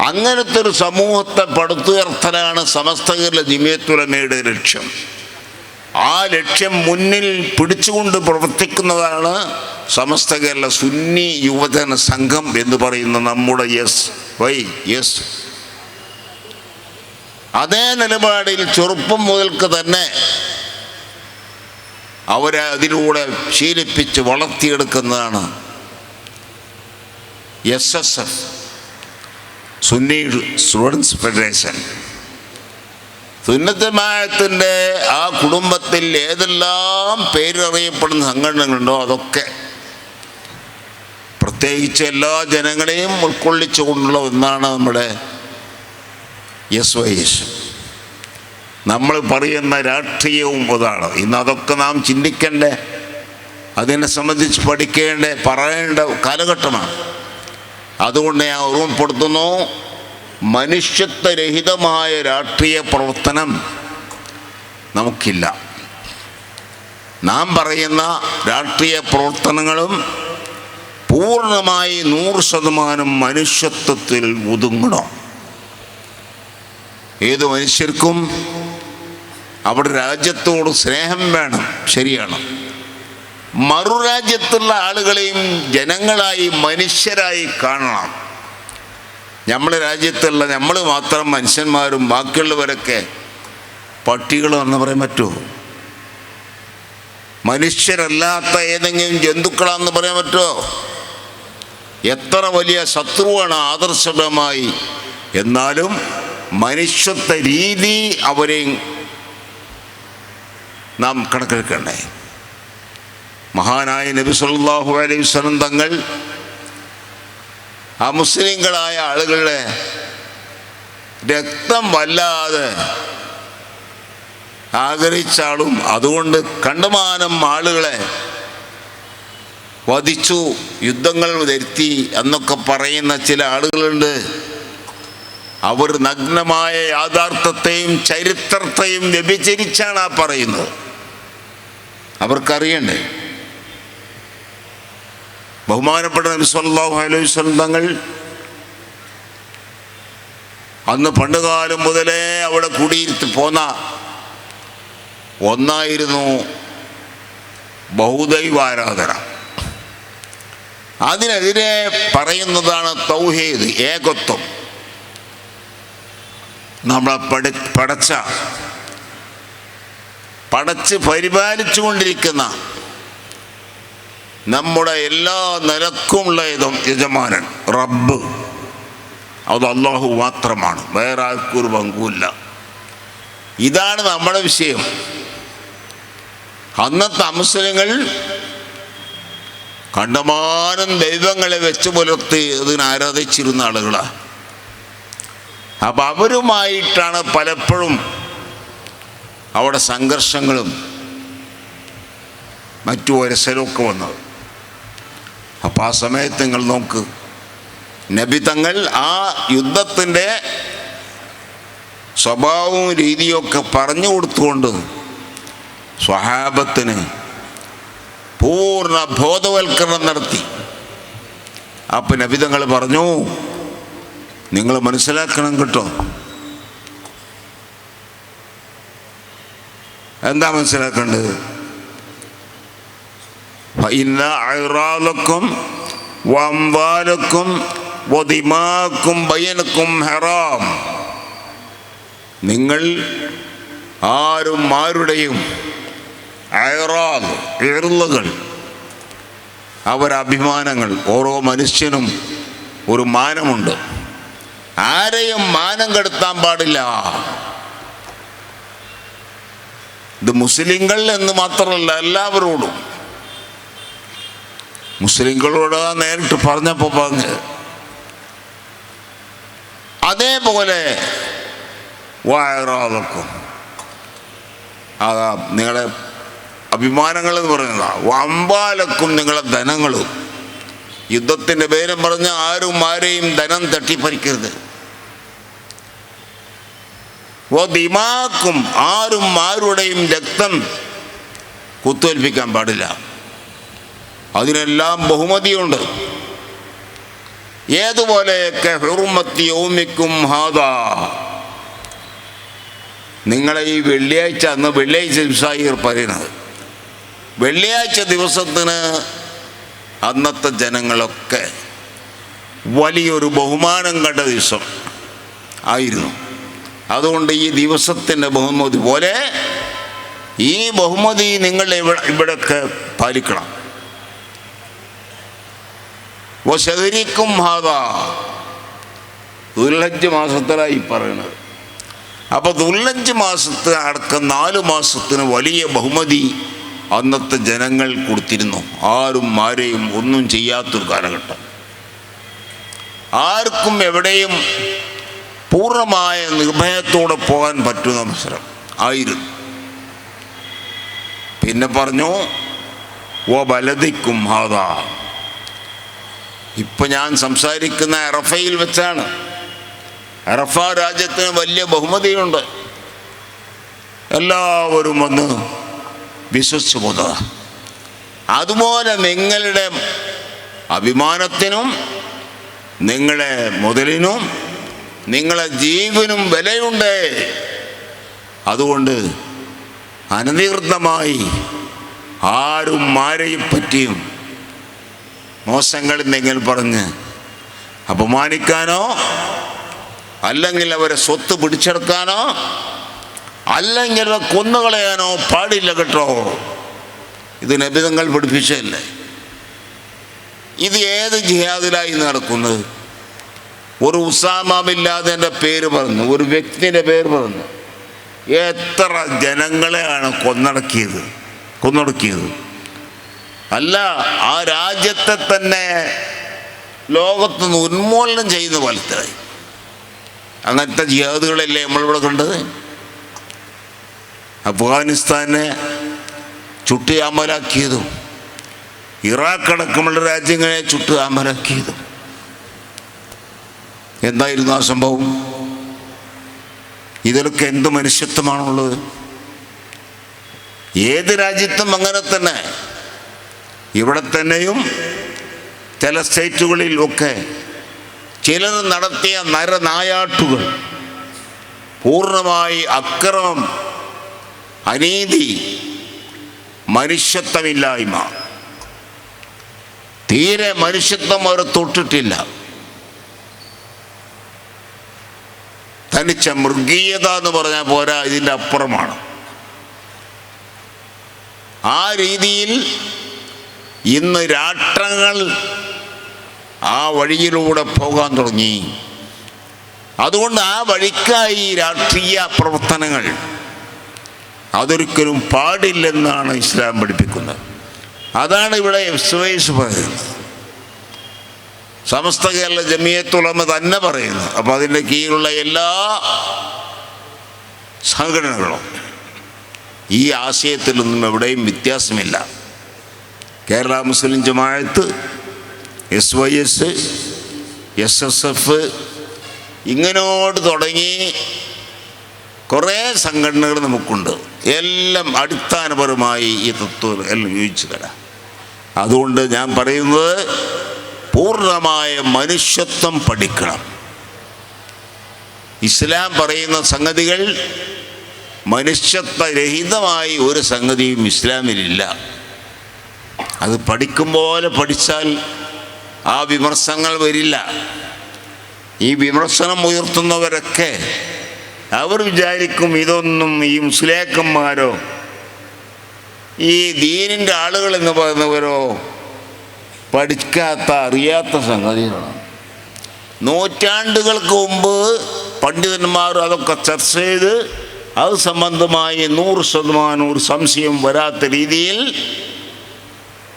Speaker 1: അങ്ങനത്തെ ഒരു സമൂഹത്തെ പടുത്തുയർത്തലാണ് സമസ്ത കേരള ജമിയത്തുൽ ഉലമയുടെ ലക്ഷ്യം. ആ ലക്ഷ്യം മുന്നിൽ പിടിച്ചുകൊണ്ട് പ്രവർത്തിക്കുന്നതാണ് സമസ്ത കേരള സുന്നി യുവജന സംഘം എന്ന് പറയുന്ന നമ്മുടെ യെസ്. അതേ നിലപാടിൽ ചെറുപ്പം മുതൽക്ക് തന്നെ അവരെ അതിലൂടെ ശീലിപ്പിച്ച് വളർത്തിയെടുക്കുന്നതാണ് SSF, സുന്നി സ്റ്റുഡൻസ് ഫെഡറേഷൻ. സുന്നത്ത് ജമാഅത്തിൻ്റെ ആ കുടുംബത്തിൽ ഏതെല്ലാം പേരറിയപ്പെടുന്ന സംഘടനകളുണ്ടോ അതൊക്കെ പ്രത്യേകിച്ച് എല്ലാ ജനങ്ങളെയും ഉൾക്കൊള്ളിച്ചുകൊണ്ടുള്ള ഒന്നാണ് നമ്മുടെ SYS. നമ്മൾ പറയുന്ന രാഷ്ട്രീയവും അതാണ്. ഇന്ന് അതൊക്കെ നാം ചിന്തിക്കേണ്ടേ, അതിനെ സംബന്ധിച്ച് പഠിക്കേണ്ട, പറയേണ്ട കാലഘട്ടമാണ്. അതുകൊണ്ട് ഞാൻ ഓർമ്മപ്പെടുത്തുന്നു, മനുഷ്യത്വരഹിതമായ രാഷ്ട്രീയ പ്രവർത്തനം നമുക്കില്ല. നാം പറയുന്ന രാഷ്ട്രീയ പ്രവർത്തനങ്ങളും പൂർണ്ണമായി 100% മനുഷ്യത്വത്തിൽ ഒതുങ്ങണം. ഏത് മനുഷ്യർക്കും അവിടെ രാജ്യത്തോട് സ്നേഹം വേണം, ശരിയാണ്. മറുരാജ്യത്തുള്ള ആളുകളെയും ജനങ്ങളായി മനുഷ്യരായി കാണണം. നമ്മുടെ രാജ്യത്തുള്ള നമ്മൾ മാത്രം മനുഷ്യന്മാരും ബാക്കിയുള്ളവരൊക്കെ പട്ടികളെന്ന് പറയാൻ പറ്റുമോ? മനുഷ്യരല്ലാത്ത ഏതെങ്കിലും ജന്തുക്കളാണെന്ന് പറയാൻ പറ്റുമോ? എത്ര വലിയ ശത്രുവാണ് ആദർശപരമായി. എന്നാലും മനുഷ്യത്വ രീതി അവരെ നാം കണക്കെടുക്കണ്ടേ? മഹാനായ നബി സല്ലല്ലാഹു അലൈഹി വസല്ലം തങ്ങൾ ആ മുസ്ലിങ്ങളായ ആളുകളുടെ രക്തം വല്ലാതെ ആഗ്രഹിച്ചാളും അതുകൊണ്ട് കണ്ടമാനം ആളുകളെ വധിച്ചു, യുദ്ധങ്ങൾ വരുത്തി എന്നൊക്കെ പറയുന്ന ചില ആളുകളുണ്ട്. അവർ നഗ്നമായ യാഥാർത്ഥ്യത്തെയും ചരിത്രത്തെയും വ്യഭിചരിച്ചാണ് ആ പറയുന്നത്. അവർക്കറിയണ്ടേ? ബഹുമാനപ്പെട്ട നബി സല്ലല്ലാഹു അലൈഹി വസല്ലം തങ്ങൾ അന്ന് പണ്ടുകാലം മുതലേ അവിടെ കുടിയിരുത്തി പോന്ന ഒന്നായിരുന്നു ബഹുദൈവാരാധന. അതിനെതിരെ പറയുന്നതാണ് തൗഹീദ്, ഏകത്വം. നമ്മളെ പടച്ച് പരിപാലിച്ചു കൊണ്ടിരിക്കുന്ന നമ്മുടെ എല്ലാ നിലക്കുമുള്ള യജമാനൻ റബ്ബ്, അത് അല്ലാഹു മാത്രമാണ്, വേറെ ആർക്കൊരു പങ്കുമില്ല. ഇതാണ് നമ്മുടെ വിഷയം. അന്നത്തെ മുസ്ലിങ്ങൾ കണ്ടമാനം ദൈവങ്ങളെ വെച്ച് പുലർത്തി അതിനെ ആരാധിച്ചിരുന്ന ആളുകളാണ്. അപ്പം അവരുമായിട്ടാണ് പലപ്പോഴും അവിടെ സംഘർഷങ്ങളും മറ്റു വരസലൊക്കെ വന്നത്. അപ്പം ആ സമയത്ത് നിങ്ങൾ നോക്ക്, നബി തങ്ങൾ ആ യുദ്ധത്തിൻ്റെ സ്വഭാവവും രീതിയൊക്കെ പറഞ്ഞു കൊടുത്തുകൊണ്ട് സ്വഹാബത്തിന് പൂർണ്ണ ബോധവൽക്കരണം നടത്തി. അപ്പം നബി തങ്ങൾ പറഞ്ഞു, നിങ്ങൾ മനസ്സിലാക്കണം കേട്ടോ. എന്താ മനസ്സിലാക്കേണ്ടത്? ഫഇന്ന അഅറാലക്കും വഅംവാലക്കും വദിമാക്കും ബൈനക്കും ഹറാം. നിങ്ങൾ ആരുടെയും അഅറാദ്, ഇർളുകൾ, അവരഭിമാനങ്ങൾ. ഓരോ മനുഷ്യനും ഒരു മാനമുണ്ട്. ആരെയും മാനം കെടുത്താൻ പാടില്ല. ഇത് മുസ്ലിങ്ങൾ എന്ന് മാത്രമല്ല, എല്ലാവരോടും. മുസ്ലിങ്ങളോട് നേരിട്ട് പറഞ്ഞപ്പോൾ പറഞ്ഞ്, അതേപോലെ വായറാതൊക്കെ നിങ്ങളെ അഭിമാനങ്ങൾ എന്ന് പറയുന്നതാണ്. വമ്പാലക്കും നിങ്ങളെ ധനങ്ങളും. യുദ്ധത്തിൻ്റെ പേരും പറഞ്ഞ് ആരെയും ധനം തട്ടിപ്പറിക്കരുത്. ദിമാക്കും, ആരുടെയും രക്തം കുത്തേൽപ്പിക്കാൻ പാടില്ല. അതിനെല്ലാം ബഹുമതിയുണ്ട്. ഏതുപോലെയൊക്കെ ഹുർമത്തി യൗമിക്കും ഹാദാ, നിങ്ങളെ ഈ വെള്ളിയാഴ്ച, അന്ന് വെള്ളിയാഴ്ച ദിവസമായി പറയുന്നത്, വെള്ളിയാഴ്ച ദിവസത്തിന് അന്നത്തെ ജനങ്ങളൊക്കെ വലിയൊരു ബഹുമാനം കണ്ട ദിവസം ആയിരുന്നു. അതുകൊണ്ട് ഈ ദിവസത്തിൻ്റെ ബഹുമതി പോലെ ഈ ബഹുമതി നിങ്ങൾ ഇവിടെയൊക്കെ പാലിക്കണം. ശഹരിക്കും ഹാദാ, ദുൽഹജ്ജ് മാസത്തിലായി പറയുന്നത്. അപ്പോൾ ദുൽഹജ്ജ് മാസത്തെ അടക്കം 4 മാസത്തിന് വലിയ ബഹുമതി അന്നത്തെ ജനങ്ങൾ കൊടുത്തിരുന്നു. ആരെയും ഒന്നും ചെയ്യാത്തൊരു കാലഘട്ടം. ആർക്കും എവിടെയും പൂർണ്ണമായ നിർഭയത്തോടെ പോകാൻ പറ്റുന്ന അവസരം ആയിരുന്നു. പിന്നെ പറഞ്ഞു ഓ ബലദിക്കും ഹാദാ. ഇപ്പം ഞാൻ സംസാരിക്കുന്ന അറഫയിൽ വെച്ചാണ്. അറഫ രാജ്യത്തിന് വലിയ ബഹുമതിയുണ്ട്. എല്ലാവരും വന്ന് വിശ്വസിച്ചു പോകുക. അതുപോലെ നിങ്ങളുടെ അഭിമാനത്തിനും നിങ്ങളുടെ മുതലിനും നിങ്ങളെ ജീവനും വിലയുണ്ട്. അതുകൊണ്ട് അനധികൃതമായി ആരെയും പറ്റിയും മോശങ്ങൾ എന്തെങ്കിലും പറഞ്ഞ് അപമാനിക്കാനോ അല്ലെങ്കിൽ അവരെ സ്വത്ത് പിടിച്ചെടുക്കാനോ അല്ലെങ്കിൽ അവരെ കൊന്നുകളയാനോ പാടില്ല കേട്ടോ. ഇത് നബി തങ്ങൾ പഠിപ്പിച്ചതല്ലേ. ഇത് ഏത് ജിഹാദിലായി നടക്കുന്നത്? ഒരു ഉസാമ ബിൻ ലാദന്റെ പേര് പറഞ്ഞു, ഒരു വ്യക്തിയുടെ പേര് പറഞ്ഞു. എത്ര ജനങ്ങളെയാണ് കൊന്നൊടുക്കിയത്. അല്ല, ആ രാജ്യത്തെ തന്നെ ലോകത്തുനിന്ന് ഉന്മൂലനം ചെയ്യുന്ന പോലത്തെ അങ്ങനത്തെ ജിഹാദുകളല്ലേ നമ്മളിവിടെ കണ്ടത്. അഫ്ഗാനിസ്ഥാനെ ചുട്ട് അമലാക്കിയതും ഇറാഖ് അടക്കമുള്ള രാജ്യങ്ങളെ ചുട്ട് അമലാക്കിയതും എന്തായിരുന്നു ആ സംഭവം? ഇതിലൊക്കെ എന്ത് മനുഷ്യത്വമാണുള്ളത്? ഏത് രാജ്യത്തും അങ്ങനെ തന്നെ. ഇവിടെ തന്നെയും ചില സ്റ്റേറ്റുകളിൽ ഒക്കെ ചിലർ നടത്തിയ നരനായാട്ടുകൾ, പൂർണ്ണമായി അക്രമം, അനീതി, മനുഷ്യത്വമില്ലായ്മ, തീരെ മനുഷ്യത്വം അവർ തൊട്ടിട്ടില്ല. തനിച്ച മൃഗീയത എന്ന് പറഞ്ഞാൽ പോരാ, ഇതിൻ്റെ അപ്പുറമാണ്. ആ രീതിയിൽ ഇന്ന് രാഷ്ട്രങ്ങൾ ആ വഴിയിലൂടെ പോകാൻ തുടങ്ങി. അതുകൊണ്ട് ആ വഴിക്കായി രാഷ്ട്രീയ പ്രവർത്തനങ്ങൾ അതൊരിക്കലും പാടില്ലെന്നാണ് ഇസ്ലാം പഠിപ്പിക്കുന്നത്. അതാണ് ഇവിടെ എസ് പറയുന്നത്. സമസ്ത കേരള ജമിയത്തുൽ ഉലമ തന്നെ പറയുന്നു. അപ്പോൾ അതിൻ്റെ കീഴിലുള്ള എല്ലാ സംഘടനകളും ഈ ആശയത്തിലൊന്നും എവിടെയും വ്യത്യാസമില്ല. കേരള മുസ്ലിം ജമാഅത്ത്, SYS, SSF ഇങ്ങനോട് തുടങ്ങി കുറേ സംഘടനകൾ നമുക്കുണ്ട്. എല്ലാം അടിസ്ഥാനപരമായി ഈ തത്വം എല്ലാം യോജിച്ചു തരാം. അതുകൊണ്ട് ഞാൻ പറയുന്നത് പൂർണ്ണമായ മനുഷ്യത്വം പഠിക്കണം. ഇസ്ലാം പറയുന്ന സംഗതികൾ മനുഷ്യത്വരഹിതമായി ഒരു സംഗതിയും ഇസ്ലാമിലില്ല. അത് പഠിക്കും പോലെ പഠിച്ചാൽ ആ വിമർശനങ്ങൾ വരില്ല. ഈ വിമർശനം ഉയർത്തുന്നവരൊക്കെ അവർ വിചാരിക്കും ഇതൊന്നും ഈ മുസ്ലിയാക്കന്മാരോ ഈ ദീനിൻ്റെ ആളുകൾ എന്ന് പറയുന്നവരോ പഠിക്കാത്ത അറിയാത്ത സംഗതികളാണ്. നൂറ്റാണ്ടുകൾക്ക് മുമ്പ് പണ്ഡിതന്മാർ അതൊക്കെ ചർച്ച ചെയ്ത് അത് സംബന്ധമായി 100% ഒരു സംശയം വരാത്ത രീതിയിൽ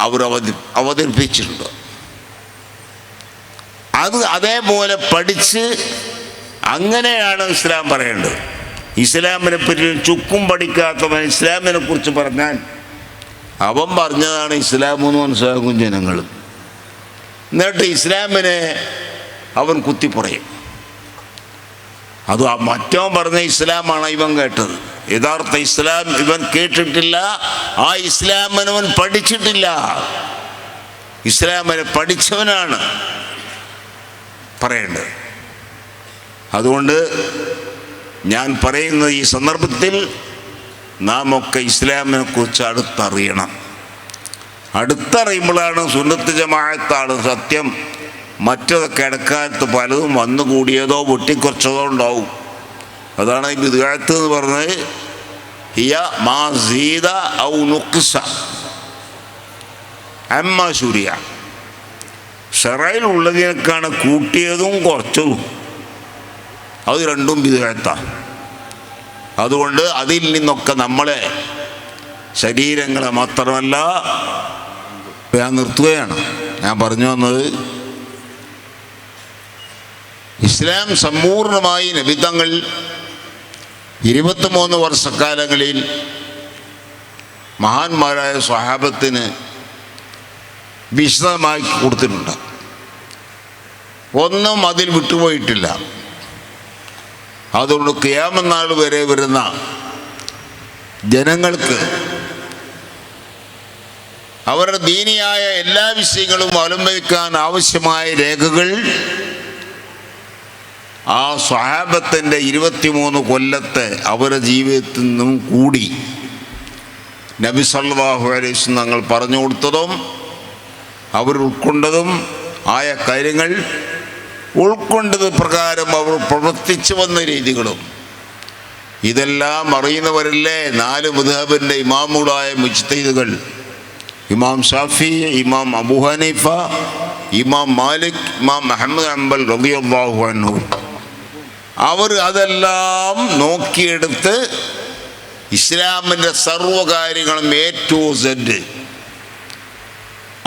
Speaker 1: അവർ അവതരിപ്പിച്ചിട്ടുണ്ട്. അത് അതേപോലെ പഠിച്ച് അങ്ങനെയാണ് ഇസ്ലാം പറയേണ്ടത്. ഇസ്ലാമിനെ പറ്റി ചുക്കും പഠിക്കാത്തവൻ ഇസ്ലാമിനെ കുറിച്ച് പറഞ്ഞാൽ അവൻ പറഞ്ഞതാണ് ഇസ്ലാമെന്ന് മനസ്സിലാക്കും ജനങ്ങൾ. എന്നിട്ട് ഇസ്ലാമിനെ അവൻ കുത്തിപ്പറയും. അത് മറ്റവൻ പറഞ്ഞ ഇസ്ലാമാണ് ഇവൻ കേട്ടത്. യഥാർത്ഥ ഇസ്ലാം ഇവൻ കേട്ടിട്ടില്ല. ആ ഇസ്ലാമിനവൻ പഠിച്ചിട്ടില്ല. ഇസ്ലാമിനെ പഠിച്ചവനാണ് പറയേണ്ടത്. അതുകൊണ്ട് ഞാൻ പറയുന്നത് ഈ സന്ദർഭത്തിൽ നാം ഒക്കെ ഇസ്ലാമിനെ കുറിച്ച് അടുത്തറിയുമ്പോഴാണ് സുന്നത്ത് ജമാഅത്താണ് സത്യം. മറ്റതൊക്കെ ഇടക്കാലത്ത് പലതും വന്നുകൂടിയതോ വെട്ടിക്കുറച്ചതോ ഉണ്ടാവും. അതാണ് ഈ ബിദ്അത്ത് എന്ന് പറഞ്ഞത്. ഹിയ മാ സീദ ഔ നുഖ്സ അമ്മാ ശുരിയ. ശറഇലുള്ളതിനേക്കാണ് കൂട്ടിയതും കുറച്ചതും, അത് രണ്ടും ബിദ്അത്താണ്. അതുകൊണ്ട് അതിൽ നിന്നൊക്കെ നമ്മളെ ശരീരങ്ങളെ മാത്രമല്ല, ഞാൻ നിർത്തുകയാണ്. ഞാൻ പറഞ്ഞു വന്നത്, ഇസ്ലാം സമ്പൂർണമായി നബിതങ്ങൾ 23 വർഷക്കാലങ്ങളിൽ മഹാന്മാരായ സ്വഹാബത്തിന് വിശദമായി കൊടുത്തിട്ടുണ്ട്. ഒന്നും അതിൽ വിട്ടുപോയിട്ടില്ല. അതുകൊണ്ട് ഖിയാമത്ത് നാൾ വരെ വരുന്ന ജനങ്ങൾക്ക് അവരുടെ ദീനിയായ എല്ലാ വിഷയങ്ങളും അവലംബിക്കാൻ ആവശ്യമായ രേഖകൾ ആ സ്വഹാബത്തിൻ്റെ 23 കൊല്ലത്തെ അവരുടെ ജീവിതത്തിൽ നിന്നും കൂടി നബി സല്ലല്ലാഹു അലൈഹി വസല്ലം തങ്ങൾ പറഞ്ഞു കൊടുത്തതും അവർ ഉൾക്കൊണ്ടതും ആയ കാര്യങ്ങൾ ഉൾക്കൊണ്ടത് പ്രകാരം അവർ പ്രവർത്തിച്ചു വന്ന രീതികളും ഇതെല്ലാം അറിയുന്നവരല്ലേ 4 മദ്ഹബിൻ്റെ ഇമാമുകളായ മുജ്തഹിദുകൾ, ഇമാം ഷാഫി, ഇമാം അബൂ ഹനീഫ, ഇമാം മാലിക്, ഇമാം അഹ്മദ് ഹംബൽ റളിയല്ലാഹു അൻഹു. അവർ അതെല്ലാം നോക്കിയെടുത്ത് ഇസ്ലാമിൻ്റെ സർവ്വകാര്യങ്ങളും A to Z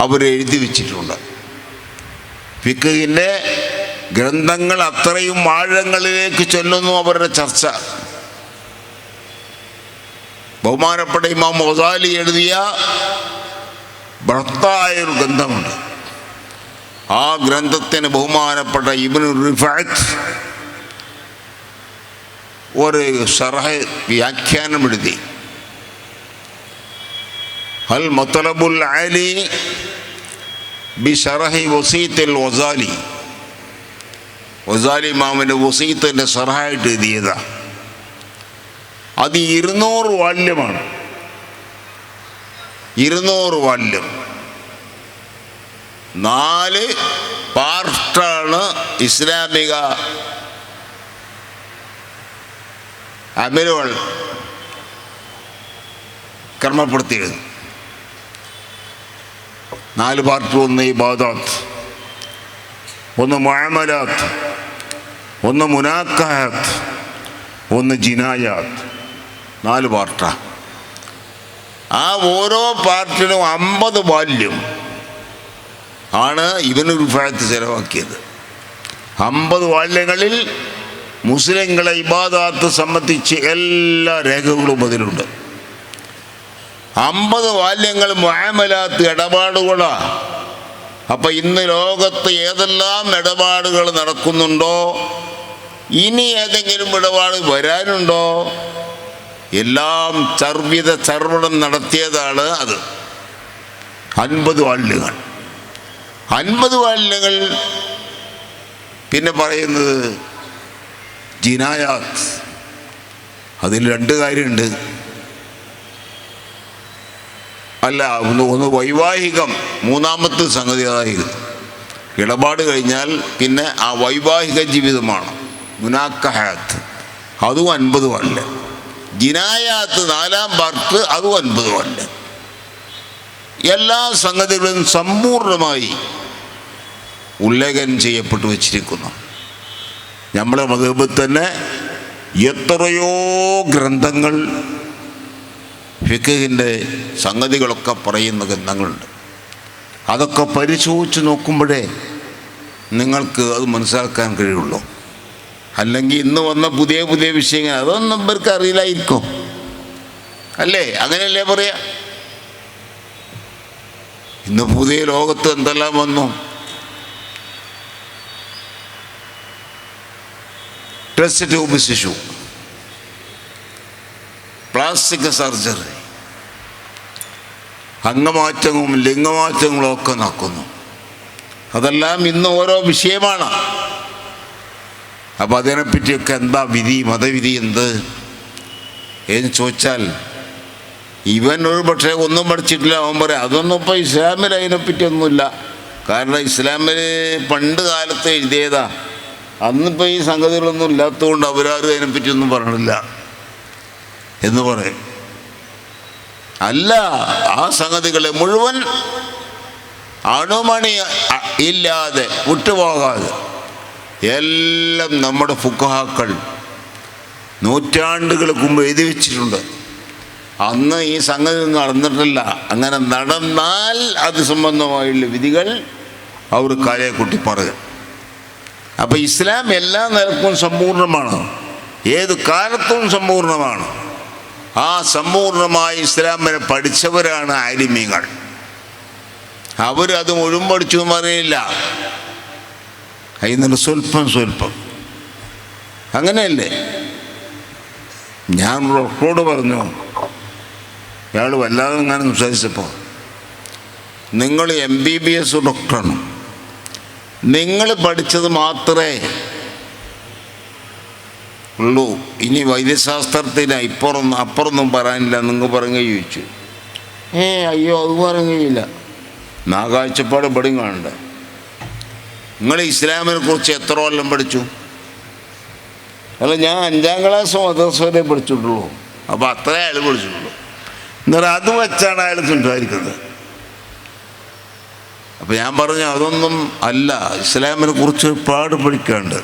Speaker 1: അവരെഴുതി വച്ചിട്ടുണ്ട്. ഫിഖ്ഹിൻ്റെ ഗ്രന്ഥങ്ങൾ അത്രയും ആഴങ്ങളിലേക്ക് ചെല്ലുന്നു അവരുടെ ചർച്ച. ബഹുമാനപ്പെട്ട ഇമാം ഗസാലി എഴുതിയ ബൃഹത്തായൊരു ഗ്രന്ഥമുണ്ട്. ആ ഗ്രന്ഥത്തിന് ബഹുമാനപ്പെട്ട ഇബ്നു റിഫഅത്ത് ഒരു ശർഹ് വ്യാഖ്യാനം എഴുതി. അൽ മത്ലബുൽ ആലി ബിശർഹി വസീത്തുൽ ഗസാലി. ഗസാലി ഇമാമിൻ്റെ വസീത്തിൻ്റെ ശർഹായിട്ട് എഴുതിയതാ. അത് 200 വാല്യമാണ്. 200 വാല്യം, 4 പാർട്ടാണ് ഇസ്ലാമിക അമലുകൾ ക്രമപ്പെടുത്തിയത്. 4 പാർട്ട്. 1 ഇബാദത്ത്, 1 മുഅമലാത്ത്, 1 മുനാക്കഹത്ത്, 1 ജിനായാത്ത്. 4 പാർട്ടാണ്. ആ ഓരോ പാർട്ടിനും 50 വാല്യം ആണ് ഇബ്നു റിഫഅത്ത് ചെലവാക്കിയത്. 50 വാല്യങ്ങളിൽ മുസ്ലിങ്ങളെ ഇബാദത്ത് സംബന്ധിച്ച് എല്ലാ രേഖകളും അതിലുണ്ട്. 50 വാല്യങ്ങൾ മുഅമലാത്ത് ഇടപാടുകളാണ്. അപ്പം ഇന്ന് ലോകത്ത് ഏതെല്ലാം ഇടപാടുകൾ നടക്കുന്നുണ്ടോ, ഇനി ഏതെങ്കിലും ഇടപാട് വരാനുണ്ടോ, എല്ലാം ചർവണം നടത്തിയതാണ് അത്. 50 വാല്യങ്ങൾ. 50 വാല്യങ്ങൾ. പിന്നെ പറയുന്നത് ജിനായാത്ത്. അതിൽ 2 കാര്യമുണ്ട്. അല്ല, ഒന്ന് വൈവാഹികം, മൂന്നാമത്തെ സംഗതി അതായിരുന്നു. ഇടപാട് കഴിഞ്ഞാൽ പിന്നെ ആ വൈവാഹിക ജീവിതമാണ് മുനാക്കഹത്ത്. അതും 50 വാല്യം. ജിനായാത്ത് 4-ാം പാർട്ട്, അതും 50 വാല്യം. എല്ലാ സംഗതികളും സമ്പൂർണമായി ഉല്ലേഖനം ചെയ്യപ്പെട്ടു വച്ചിരിക്കുന്നു. നമ്മുടെ മദ്ഹബിൽ തന്നെ എത്രയോ ഗ്രന്ഥങ്ങൾ ഫിഖ്ഹിൻ്റെ സംഗതികളൊക്കെ പറയുന്ന ഗ്രന്ഥങ്ങളുണ്ട്. അതൊക്കെ പരിശോധിച്ച് നോക്കുമ്പോഴേ നിങ്ങൾക്ക് അത് മനസ്സിലാക്കാൻ കഴിയുള്ളൂ. അല്ലെങ്കിൽ ഇന്ന് വന്ന പുതിയ പുതിയ വിഷയങ്ങൾ അതൊന്നും ഇവർക്ക് അറിയില്ലായിരിക്കും, അല്ലേ? അങ്ങനെയല്ലേ പറയാ? ഇന്ന് പുതിയ ലോകത്ത് എന്തെല്ലാം വന്നു. ടെസ്റ്റ് ട്യൂബ് ശിശു, പ്ലാസ്റ്റിക് സർജറി, അംഗമാറ്റങ്ങളും ലിംഗമാറ്റങ്ങളും ഒക്കെ നടക്കുന്നു. അതെല്ലാം ഇന്ന് ഓരോ വിഷയമാണ്. അപ്പം അതിനെപ്പറ്റിയൊക്കെ എന്താ വിധി, മതവിധി എന്ത് എന്ന് ചോദിച്ചാൽ ഇവൻ ഒരു പക്ഷേ ഒന്നും പഠിച്ചിട്ടില്ല. അവൻ പറയാം അതൊന്നും ഇപ്പോൾ ഇസ്ലാമിൽ അതിനെപ്പറ്റിയൊന്നുമില്ല. കാരണം ഇസ്ലാമിൽ പണ്ട് കാലത്ത് എഴുതിയതാ, അന്നിപ്പോൾ ഈ സംഗതികളൊന്നും ഇല്ലാത്തതുകൊണ്ട് അവരാരും അതിനെപ്പറ്റിയൊന്നും പറഞ്ഞില്ല എന്ന് പറയും. അല്ല, ആ സംഗതികളെ മുഴുവൻ അണുമണി ഇല്ലാതെ വിട്ടുപോകാതെ എല്ലാം നമ്മുടെ ഫുഖഹാക്കൾ നൂറ്റാണ്ടുകൾക്ക് മുമ്പ് എഴുതി വെച്ചിട്ടുണ്ട്. അന്ന് ഈ സംഗതി നടന്നിട്ടില്ല. അങ്ങനെ നടന്നാൽ അത് സംബന്ധമായുള്ള വിധികൾ അവർ കാലയെക്കുട്ടി പറയും. അപ്പം ഇസ്ലാം എല്ലാ നിലക്കും സമ്പൂർണ്ണമാണ്, ഏത് കാലത്തും സമ്പൂർണ്ണമാണ്. ആ സമ്പൂർണ്ണമായ ഇസ്ലാമിനെ പഠിച്ചവരാണ് ആലിമീങ്ങൾ. അവരത് മുഴുവൻ പഠിച്ചു എന്ന് പറയില്ല, അതിൽ സ്വല്പം അങ്ങനെയല്ലേ. ഞാൻ ഡോക്ടറോട് പറഞ്ഞു, അയാൾ വല്ലാതെ ഞാൻ സംസാരിച്ചപ്പോൾ, നിങ്ങൾ MBBS ഡോക്ടറാണ്, നിങ്ങൾ പഠിച്ചത് മാത്രമേ ഉള്ളൂ, ഇനി വൈദ്യശാസ്ത്രത്തിന് അപ്പുറമൊന്നും പറയാനില്ല, നിങ്ങൾ പറഞ്ഞു ചോദിച്ചു. അയ്യോ അത് പറയാൻ കഴിയില്ല, നാഗാഴ്ചപ്പാട് ഇവിടെയും കാണണ്ട. നിങ്ങൾ ഇസ്ലാമിനെ കുറിച്ച് എത്ര കൊല്ലം പഠിച്ചു? അല്ല, ഞാൻ 5ാം ക്ലാസ് മദ്രസ വരെ പഠിച്ചിട്ടുള്ളൂ. അപ്പോൾ അത്രേ അയാൾ പഠിച്ചിട്ടുള്ളൂ. എന്നാൽ അത് വെച്ചാണ് അയാൾ സംസാരിക്കുന്നത്. അപ്പോൾ ഞാൻ പറഞ്ഞു, അതൊന്നും അല്ല, ഇസ്ലാമിനെ കുറിച്ച് ഒരുപാട് പഠിക്കാണ്ട്.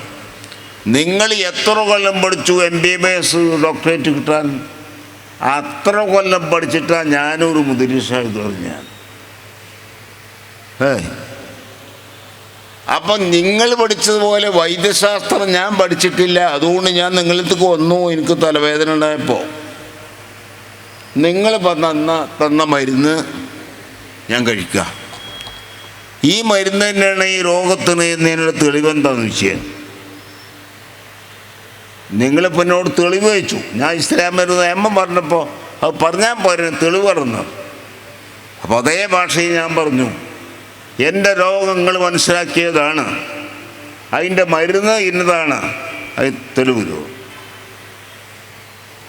Speaker 1: നിങ്ങൾ എത്ര കൊല്ലം പഠിച്ചു MBBS ഡോക്ടറേറ്റ് കിട്ടാൻ? അത്ര കൊല്ലം പഠിച്ചിട്ടാണ് ഞാനൊരു മുദരിസായത് പറഞ്ഞാൽ. അപ്പം നിങ്ങൾ പഠിച്ചതുപോലെ വൈദ്യശാസ്ത്രം ഞാൻ പഠിച്ചിട്ടില്ല, അതുകൊണ്ട് ഞാൻ നിങ്ങളടുത്തേക്ക് വന്നു. എനിക്ക് തലവേദന ഉണ്ടായപ്പോൾ നിങ്ങൾ തന്ന മരുന്ന് ഞാൻ കഴിക്കുക. ഈ മരുന്ന് തന്നെയാണ് ഈ രോഗത്തിന് എന്നതിനുള്ള തെളിവെന്താണെന്ന് വെച്ചാൽ, നിങ്ങളിപ്പോൾ എന്നോട് തെളിവ് വെച്ചു. ഞാൻ ഇസ്ലാം മരുന്ന് നിയമം പറഞ്ഞപ്പോൾ അത് പറഞ്ഞാൽ പോരെ, തെളിവ് പറഞ്ഞു. അപ്പോൾ അതേ ഭാഷയിൽ ഞാൻ പറഞ്ഞു, എൻ്റെ രോഗങ്ങൾ മനസ്സിലാക്കിയതാണ്, അതിൻ്റെ മരുന്ന് ഇന്നതാണ്, അത് തെളിവ് തരുമോ?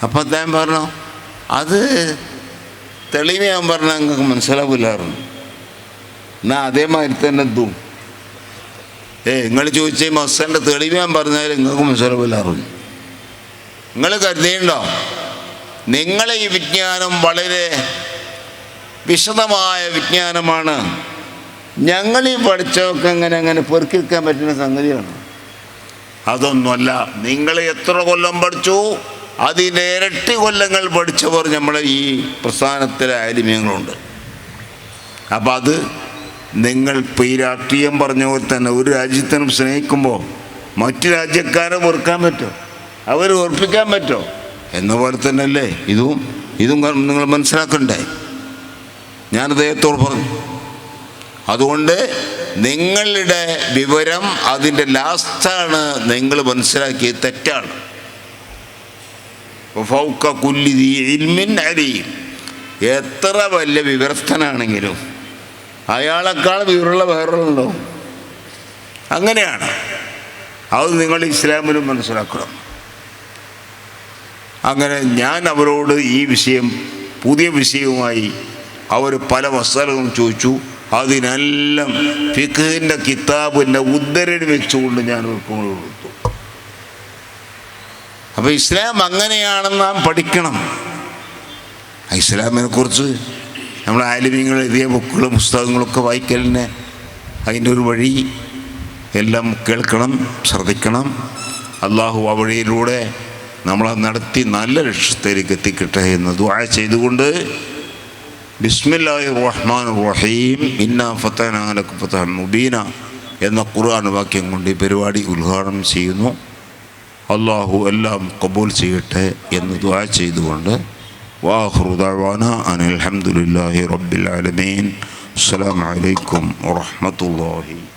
Speaker 1: അപ്പം അദ്ദേഹം പറഞ്ഞു, അത് തെളിവ് ഞാൻ പറഞ്ഞാൽ നിങ്ങൾക്ക് മനസ്സിലാവില്ലായിരുന്നു. എന്നാൽ അതേമാതിരി തന്നെ എന്തും നിങ്ങൾ ചോദിച്ച മസ്സൻ്റെ തെളിവ് ഞാൻ പറഞ്ഞാൽ നിങ്ങൾക്ക് മനസ്സിലാവില്ലായിരുന്നു. നിങ്ങൾ കരുതിയുണ്ടോ നിങ്ങളെ ഈ വിജ്ഞാനം വളരെ വിശദമായ വിജ്ഞാനമാണ്, ഞങ്ങളീ പഠിച്ചതൊക്കെ അങ്ങനെ പെറുക്കിക്കാൻ പറ്റുന്ന സംഗതിയാണ്? അതൊന്നുമല്ല. നിങ്ങൾ എത്ര കൊല്ലം പഠിച്ചു, അതിൻ്റെ ഇരട്ടി കൊല്ലങ്ങൾ പഠിച്ചവർ നമ്മളെ ഈ പ്രസ്ഥാനത്തിലെ ആലിമ്യങ്ങളുണ്ട്. അപ്പം അത് നിങ്ങൾ ഇപ്പോൾ ഈ രാഷ്ട്രീയം പറഞ്ഞ പോലെ തന്നെ ഒരു രാജ്യത്തിനും സ്നേഹിക്കുമ്പോൾ മറ്റു രാജ്യക്കാരെ വെറുക്കാൻ പറ്റുമോ? അവർ ഉറപ്പിക്കാൻ പറ്റുമോ? എന്ന പോലെ തന്നെയല്ലേ ഇതും നിങ്ങൾ മനസ്സിലാക്കണ്ടേ? ഞാൻ അദ്ദേഹത്തോട് പറഞ്ഞു. അതുകൊണ്ട് നിങ്ങളുടെ വിവരം അതിൻ്റെ ലാസ്റ്റാണ് നിങ്ങൾ മനസ്സിലാക്കിയത് തെറ്റാണ്. ഫൗക കുല്ലി ദീ ഇൽമിൻ അലീം, എത്ര വലിയ വിവരസ്ഥനാണെങ്കിലും അയാളെക്കാൾ വിവരമുള്ള വേറൊന്നുണ്ടോ? അങ്ങനെയാണ്. അത് നിങ്ങൾ ഇസ്ലാമിലും മനസ്സിലാക്കണം. അങ്ങനെ ഞാൻ അവരോട് ഈ വിഷയം പുതിയ വിഷയവുമായി അവർ പല മസാലകളും ചോദിച്ചു. അതിനെല്ലാം ഫിഖ്ഹിൻ്റെ കിതാബിൻ്റെ ഉദ്ധരണി വെച്ചുകൊണ്ട് ഞാൻ അവർക്ക് കൊടുത്തു. അപ്പോൾ ഇസ്ലാം അങ്ങനെയാണെന്ന് നാം പഠിക്കണം. ഇസ്ലാമിനെ കുറിച്ച് നമ്മൾ ആലിമീങ്ങൾ എഴുതിയ ബുക്കുകളും പുസ്തകങ്ങളൊക്കെ വായിക്കലിനെ അതിൻ്റെ ഒരു വഴി എല്ലാം കേൾക്കണം, ശ്രദ്ധിക്കണം. അള്ളാഹു ആ വഴിയിലൂടെ നമ്മളെ നടത്തി നല്ല ലക്ഷ്യത്തിലേക്ക് എത്തിക്കട്ടെ എന്ന് ദുആ ചെയ്തുകൊണ്ട് ബിസ്മില്ലാഹിർ റഹ്മാനിർ റഹീം ഇന്നാ ഫതഹ്നാ ലക ഫതഹൻ മുബീന എന്ന ഖുർആൻ വാക്യം കൊണ്ട് ഈ പരിപാടി ഉദ്ഘാടനം ചെയ്യുന്നു. അള്ളാഹു എല്ലാം ഖബൂൽ ചെയ്യട്ടെ എന്ന് ദുആ ചെയ്തുകൊണ്ട് വാഖിറു ദഅവാനാ അനിൽ ഹംദുലില്ലാഹി റബ്ബിൽ ആലമീൻ. അസ്സലാമു അലൈക്കും വറഹ്മത്തുള്ളാഹി